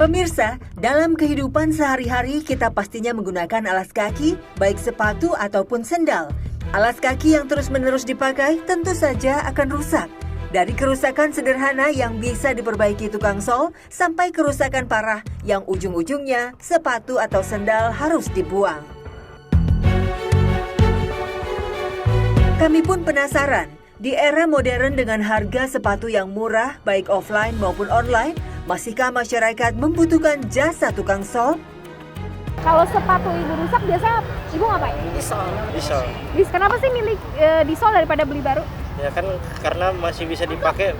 Pemirsa, dalam kehidupan sehari-hari kita pastinya menggunakan alas kaki, baik sepatu ataupun sendal. Alas kaki yang terus-menerus dipakai tentu saja akan rusak. Dari kerusakan sederhana yang bisa diperbaiki tukang sol, sampai kerusakan parah yang ujung-ujungnya sepatu atau sendal harus dibuang. Kami pun penasaran, di era modern dengan harga sepatu yang murah, baik offline maupun online, masihkah masyarakat membutuhkan jasa tukang sol? Kalau sepatu ibu rusak, biasanya ibu ngapain? Disol. Kenapa sih milih disol daripada beli baru? Ya kan karena masih bisa dipakai,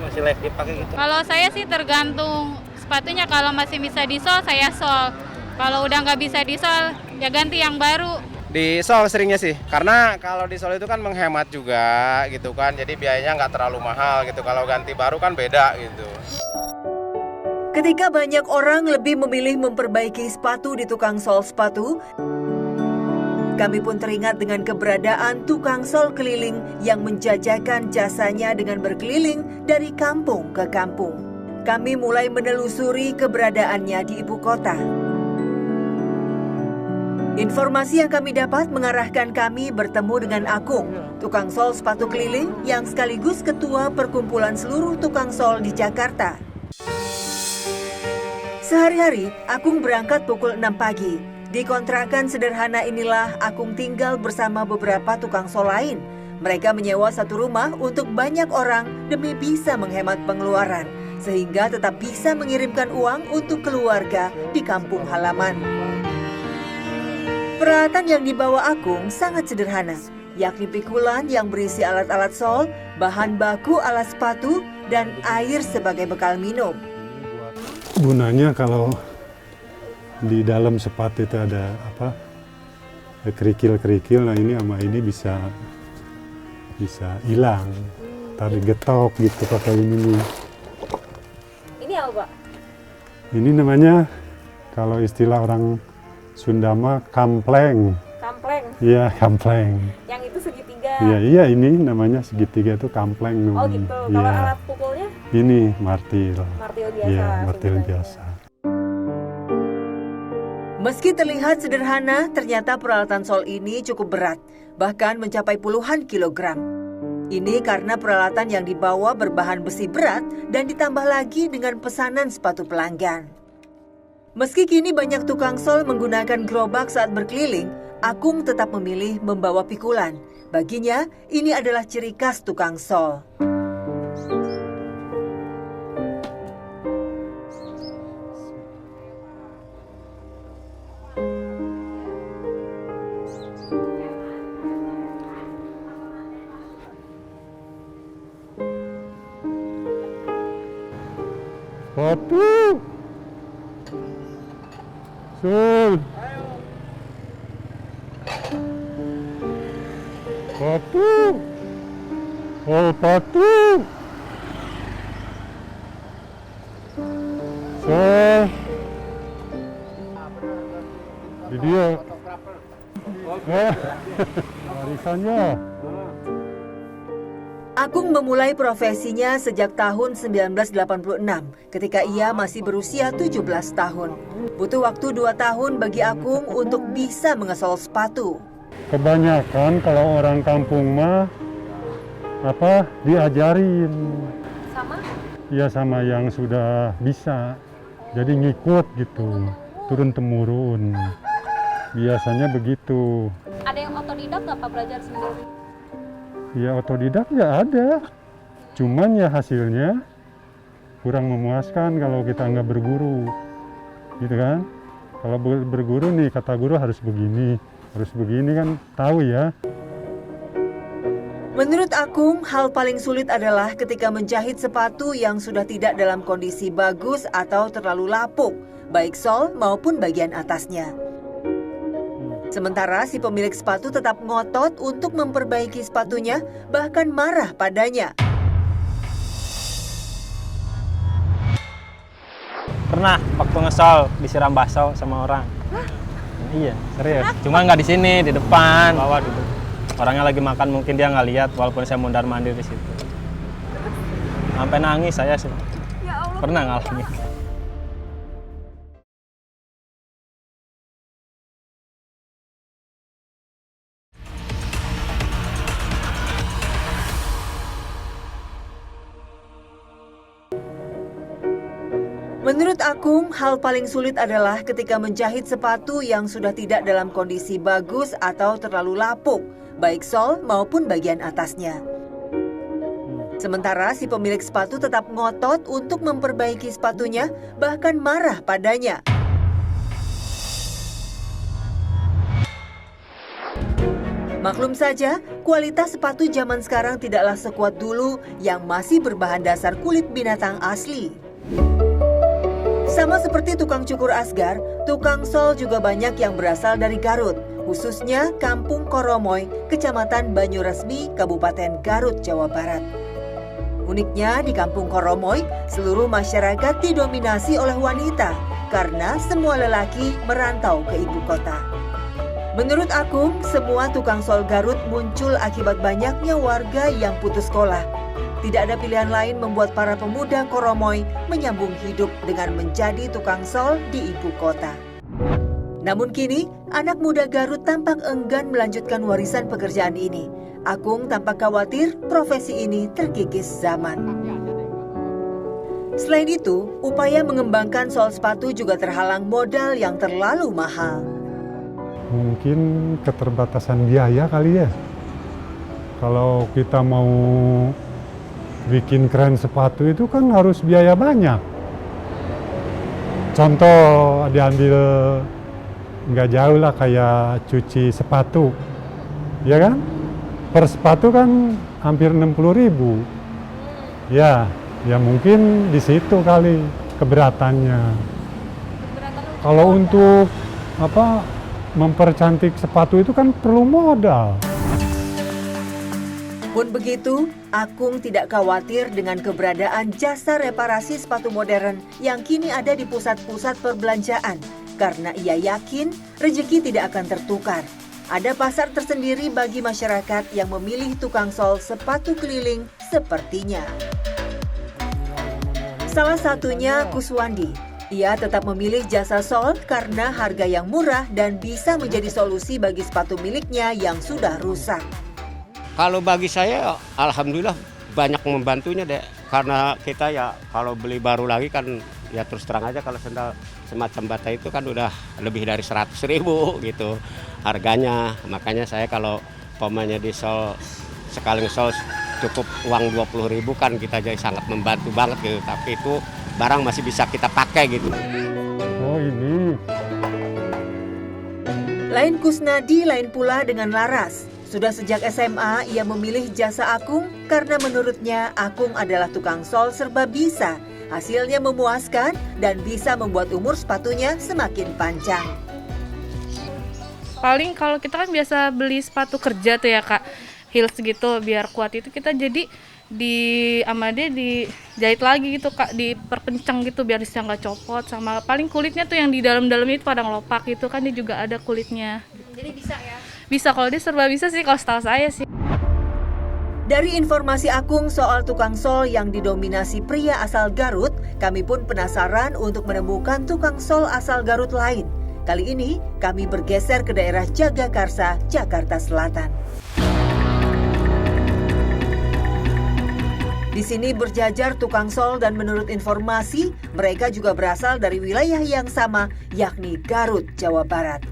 masih layak dipakai gitu. Kalau saya sih tergantung sepatunya, kalau masih bisa disol, saya sol. Kalau udah nggak bisa disol, ya ganti yang baru. Di sol seringnya sih, karena kalau di sol itu kan menghemat juga gitu kan, jadi biayanya nggak terlalu mahal gitu. Kalau ganti baru kan beda gitu. Ketika banyak orang lebih memilih memperbaiki sepatu di tukang sol sepatu, kami pun teringat dengan keberadaan tukang sol keliling yang menjajakan jasanya dengan berkeliling dari kampung ke kampung. Kami mulai menelusuri keberadaannya di ibu kota. Informasi yang kami dapat mengarahkan kami bertemu dengan Akung, tukang sol sepatu keliling yang sekaligus ketua perkumpulan seluruh tukang sol di Jakarta. Sehari-hari, Akung berangkat pukul 6 pagi. Di kontrakan sederhana inilah Akung tinggal bersama beberapa tukang sol lain. Mereka menyewa satu rumah untuk banyak orang demi bisa menghemat pengeluaran, sehingga tetap bisa mengirimkan uang untuk keluarga di kampung halaman. Peralatan yang dibawa Akung sangat sederhana, yakni pikulan yang berisi alat-alat sol, bahan baku alat sepatu, dan air sebagai bekal minum. Gunanya kalau di dalam sepatu itu ada kerikil-kerikil, nah ini sama ini bisa hilang. Tadi getok gitu pakai ini nih. Ini apa, Pak? Ini namanya kalau istilah orang Sunda mah kampleng. Kampleng. Iya, kampleng. Yang itu segitiga. Iya, ini namanya segitiga itu kampleng. Oh gitu. Kalau alat pukulnya? Ini martil. Martil biasa. Iya, martil biasa. Meski terlihat sederhana, ternyata peralatan sol ini cukup berat, bahkan mencapai puluhan kilogram. Ini karena peralatan yang dibawa berbahan besi berat dan ditambah lagi dengan pesanan sepatu pelanggan. Meski kini banyak tukang sol menggunakan gerobak saat berkeliling, Akung tetap memilih membawa pikulan. Baginya, ini adalah ciri khas tukang sol. Patu. Sul. Patu. Oh, patu. Sul. Di dia. Warisannya. Akung memulai profesinya sejak tahun 1986 ketika ia masih berusia 17 tahun. Butuh waktu 2 tahun bagi Akung untuk bisa mengesol sepatu. Kebanyakan kalau orang kampung mah diajarin. Sama? Ya sama yang sudah bisa. Jadi ngikut gitu, turun-temurun. Biasanya begitu. Ada yang otodidak nggak Pak belajar sendiri? Ya otodidak ya ada, cuman ya hasilnya kurang memuaskan kalau kita nggak berguru, gitu kan? Kalau berguru nih kata guru harus begini kan tahu ya. Menurut Akung, hal paling sulit adalah ketika menjahit sepatu yang sudah tidak dalam kondisi bagus atau terlalu lapuk, baik sol maupun bagian atasnya. Sementara si pemilik sepatu tetap ngotot untuk memperbaiki sepatunya, bahkan marah padanya. Pernah waktu ngesol disiram baso sama orang. Iya, serius. Cuma nggak di sini, di depan. Bawah duduk. Orangnya lagi makan, mungkin dia nggak lihat walaupun saya mondar mandir di situ. Sampai nangis saya sih. Ya Allah. Pernah ngalamin. Menurut Akung, hal paling sulit adalah ketika menjahit sepatu yang sudah tidak dalam kondisi bagus atau terlalu lapuk, baik sol maupun bagian atasnya. Sementara si pemilik sepatu tetap ngotot untuk memperbaiki sepatunya, bahkan marah padanya. Maklum saja, kualitas sepatu zaman sekarang tidaklah sekuat dulu yang masih berbahan dasar kulit binatang asli. Sama seperti tukang cukur Asgar, tukang sol juga banyak yang berasal dari Garut, khususnya Kampung Koromoy, Kecamatan Banyuresmi, Kabupaten Garut, Jawa Barat. Uniknya di Kampung Koromoy, seluruh masyarakat didominasi oleh wanita karena semua lelaki merantau ke ibu kota. Menurut Akung, semua tukang sol Garut muncul akibat banyaknya warga yang putus sekolah. Tidak ada pilihan lain membuat para pemuda Koromoy menyambung hidup dengan menjadi tukang sol di ibu kota. Namun kini, anak muda Garut tampak enggan melanjutkan warisan pekerjaan ini. Akung tampak khawatir profesi ini terkikis zaman. Selain itu, upaya mengembangkan sol sepatu juga terhalang modal yang terlalu mahal. Mungkin keterbatasan biaya kali ya. Kalau kita mau bikin keren sepatu itu kan harus biaya banyak. Contoh diambil nggak jauh lah kayak cuci sepatu, ya kan? Per sepatu kan hampir 60.000. Ya mungkin di situ kali keberatannya. Kalau untuk mempercantik sepatu itu kan perlu modal. Pun begitu, Akung tidak khawatir dengan keberadaan jasa reparasi sepatu modern yang kini ada di pusat-pusat perbelanjaan karena ia yakin rezeki tidak akan tertukar. Ada pasar tersendiri bagi masyarakat yang memilih tukang sol sepatu keliling sepertinya. Salah satunya Kuswandi. Ia tetap memilih jasa sol karena harga yang murah dan bisa menjadi solusi bagi sepatu miliknya yang sudah rusak. Kalau bagi saya, alhamdulillah banyak membantunya deh. Karena kita ya kalau beli baru lagi kan ya terus terang aja kalau sendal semacam bata itu kan udah lebih dari 100.000 gitu harganya. Makanya saya kalau pomanya di sol, sekali ngesol cukup uang 20.000 kan kita jadi sangat membantu banget gitu. Tapi itu barang masih bisa kita pakai gitu. Oh ini. Lain Kusnadi, lain pula dengan Laras. Sudah sejak SMA, ia memilih jasa Akung karena menurutnya Akung adalah tukang sol serba bisa. Hasilnya memuaskan dan bisa membuat umur sepatunya semakin panjang. Paling kalau kita kan biasa beli sepatu kerja tuh ya Kak, heels gitu biar kuat itu kita jadi sama dia dijahit lagi gitu Kak, diperkencang gitu biar bisa nggak copot. Sama paling kulitnya tuh yang di dalam-dalam itu pada ngelopak gitu kan dia juga ada kulitnya. Jadi bisa ya? Bisa, kalau dia serba bisa sih kalau setahu saya sih. Dari informasi Akung soal tukang sol yang didominasi pria asal Garut, kami pun penasaran untuk menemukan tukang sol asal Garut lain. Kali ini kami bergeser ke daerah Jagakarsa, Jakarta Selatan. Di sini berjajar tukang sol dan menurut informasi, mereka juga berasal dari wilayah yang sama, yakni Garut, Jawa Barat.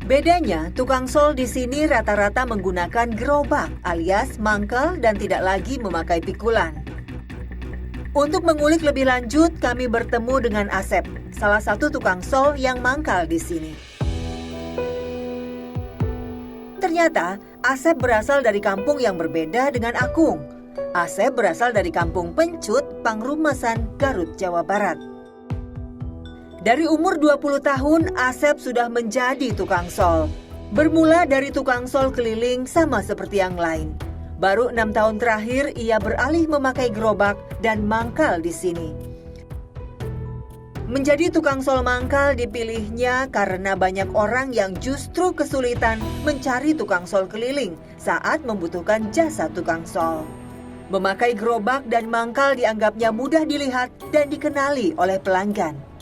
Bedanya, tukang sol di sini rata-rata menggunakan gerobak alias mangkal dan tidak lagi memakai pikulan. Untuk mengulik lebih lanjut, kami bertemu dengan Asep, salah satu tukang sol yang mangkal di sini. Ternyata, Asep berasal dari kampung yang berbeda dengan Akung. Asep berasal dari kampung Pencut, Pangrumesan, Garut, Jawa Barat. Dari umur 20 tahun, Asep sudah menjadi tukang sol. Bermula dari tukang sol keliling sama seperti yang lain. Baru 6 tahun terakhir, ia beralih memakai gerobak dan mangkal di sini. Menjadi tukang sol mangkal dipilihnya karena banyak orang yang justru kesulitan mencari tukang sol keliling saat membutuhkan jasa tukang sol. Memakai gerobak dan mangkal dianggapnya mudah dilihat dan dikenali oleh pelanggan.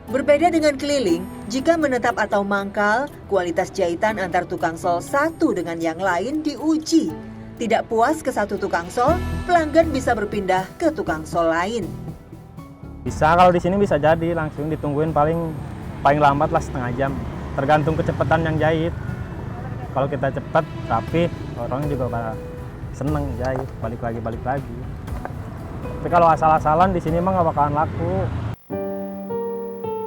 Berbeda dengan keliling, jika menetap atau mangkal, kualitas jahitan antar tukang sol satu dengan yang lain diuji. Tidak puas ke satu tukang sol, pelanggan bisa berpindah ke tukang sol lain. Bisa, kalau di sini bisa jadi langsung ditungguin paling lambat lah setengah jam. Tergantung kecepatan yang jahit. Kalau kita cepat, rapi, orang juga pada seneng jahit, balik lagi. Tapi kalau asal-asalan di sini mah nggak bakalan laku.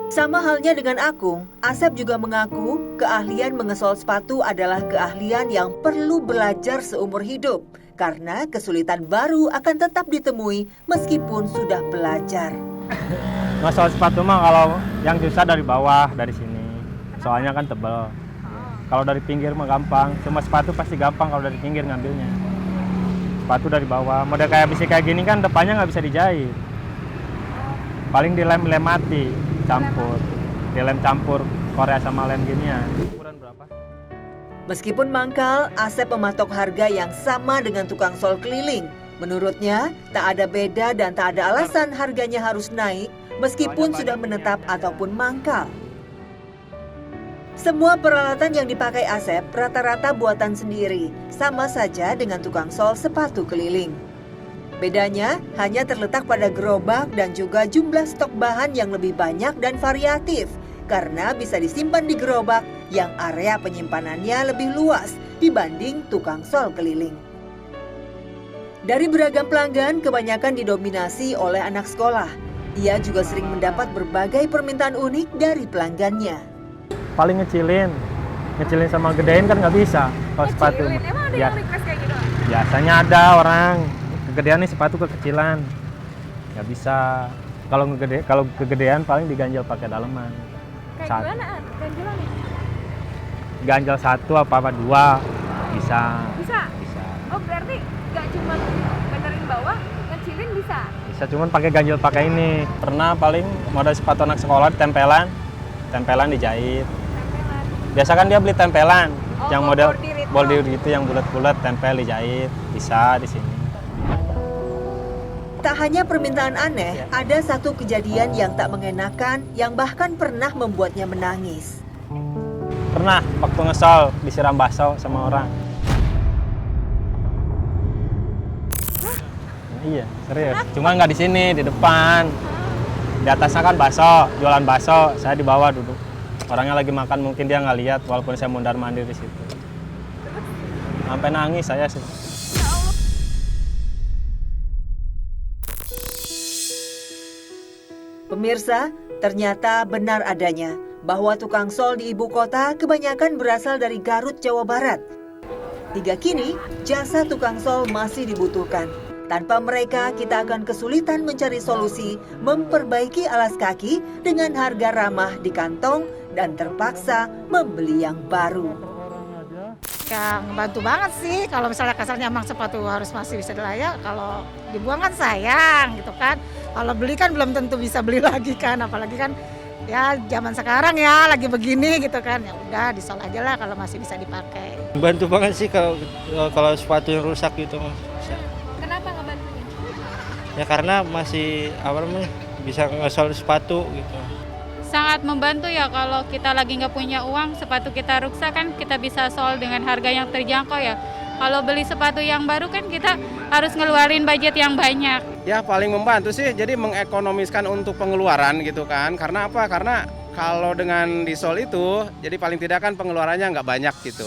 Sama halnya dengan Akung, Asep juga mengaku keahlian mengesol sepatu adalah keahlian yang perlu belajar seumur hidup. Karena kesulitan baru akan tetap ditemui meskipun sudah belajar. Ngesol sepatu mah kalau yang susah dari bawah, dari sini. Soalnya kan tebal. Kalau dari pinggir mah gampang, cuma sepatu pasti gampang kalau dari pinggir ngambilnya. Sepatu dari bawah, model kayak besi kayak gini kan depannya nggak bisa dijahit. Paling dilem mati, dilem campur Korea sama lem ginian. Ukuran berapa? Meskipun mangkal, Asep mematok harga yang sama dengan tukang sol keliling. Menurutnya, tak ada beda dan tak ada alasan harganya harus naik meskipun sudah menetap ataupun mangkal. Semua peralatan yang dipakai Asep rata-rata buatan sendiri, sama saja dengan tukang sol sepatu keliling. Bedanya hanya terletak pada gerobak dan juga jumlah stok bahan yang lebih banyak dan variatif, karena bisa disimpan di gerobak yang area penyimpanannya lebih luas dibanding tukang sol keliling. Dari beragam pelanggan, kebanyakan didominasi oleh anak sekolah. Ia juga sering mendapat berbagai permintaan unik dari pelanggannya. Paling ngecilin sama gedein kan nggak bisa kalau sepatu. Emang ada yang request kayak gitu? Biasanya ada orang kegedean nih sepatu kekecilan, nggak bisa. Kalau kegedean paling diganjel pakai daleman. Kayak gimana? Ganjelan nih? Ganjel 1 apa 2 bisa. Bisa? Oh berarti nggak cuma benerin bawah, ngecilin bisa? Bisa, cuman pakai ganjel pakai ini. Pernah paling model sepatu anak sekolah tempelan dijahit. Biasa kan dia beli tempelan, yang model bordir gitu yang bulat-bulat tempel dijahit, bisa di sini. Tak hanya permintaan aneh, ada satu kejadian yang tak mengenakan yang bahkan pernah membuatnya menangis. Pernah waktu ngesol disiram bakso sama orang. Iya, serius. Cuma nggak di sini, di depan. Di atasnya kan bakso, jualan bakso, saya di bawah duduk. Orangnya lagi makan, mungkin dia nggak lihat, walaupun saya mondar-mandir di situ. Sampai nangis saya sih. Pemirsa, ternyata benar adanya bahwa tukang sol di ibu kota kebanyakan berasal dari Garut, Jawa Barat. Hingga kini, jasa tukang sol masih dibutuhkan. Tanpa mereka, kita akan kesulitan mencari solusi memperbaiki alas kaki dengan harga ramah di kantong dan terpaksa membeli yang baru. Ya ngebantu banget sih, kalau misalnya kasarnya emang sepatu harus masih bisa dilayak, kalau dibuang kan sayang gitu kan. Kalau beli kan belum tentu bisa beli lagi kan, apalagi kan ya zaman sekarang ya lagi begini gitu kan. Ya udah disol aja lah kalau masih bisa dipakai. Bantu banget sih kalau sepatu yang rusak gitu. Kenapa ngebantunya? Ya karena masih bisa ngesol sepatu gitu. Sangat membantu ya kalau kita lagi nggak punya uang, sepatu kita rusak kan kita bisa sol dengan harga yang terjangkau ya. Kalau beli sepatu yang baru kan kita harus ngeluarin budget yang banyak. Ya paling membantu sih, jadi mengekonomiskan untuk pengeluaran gitu kan. Karena apa? Karena kalau dengan disol itu, jadi paling tidak kan pengeluarannya nggak banyak gitu.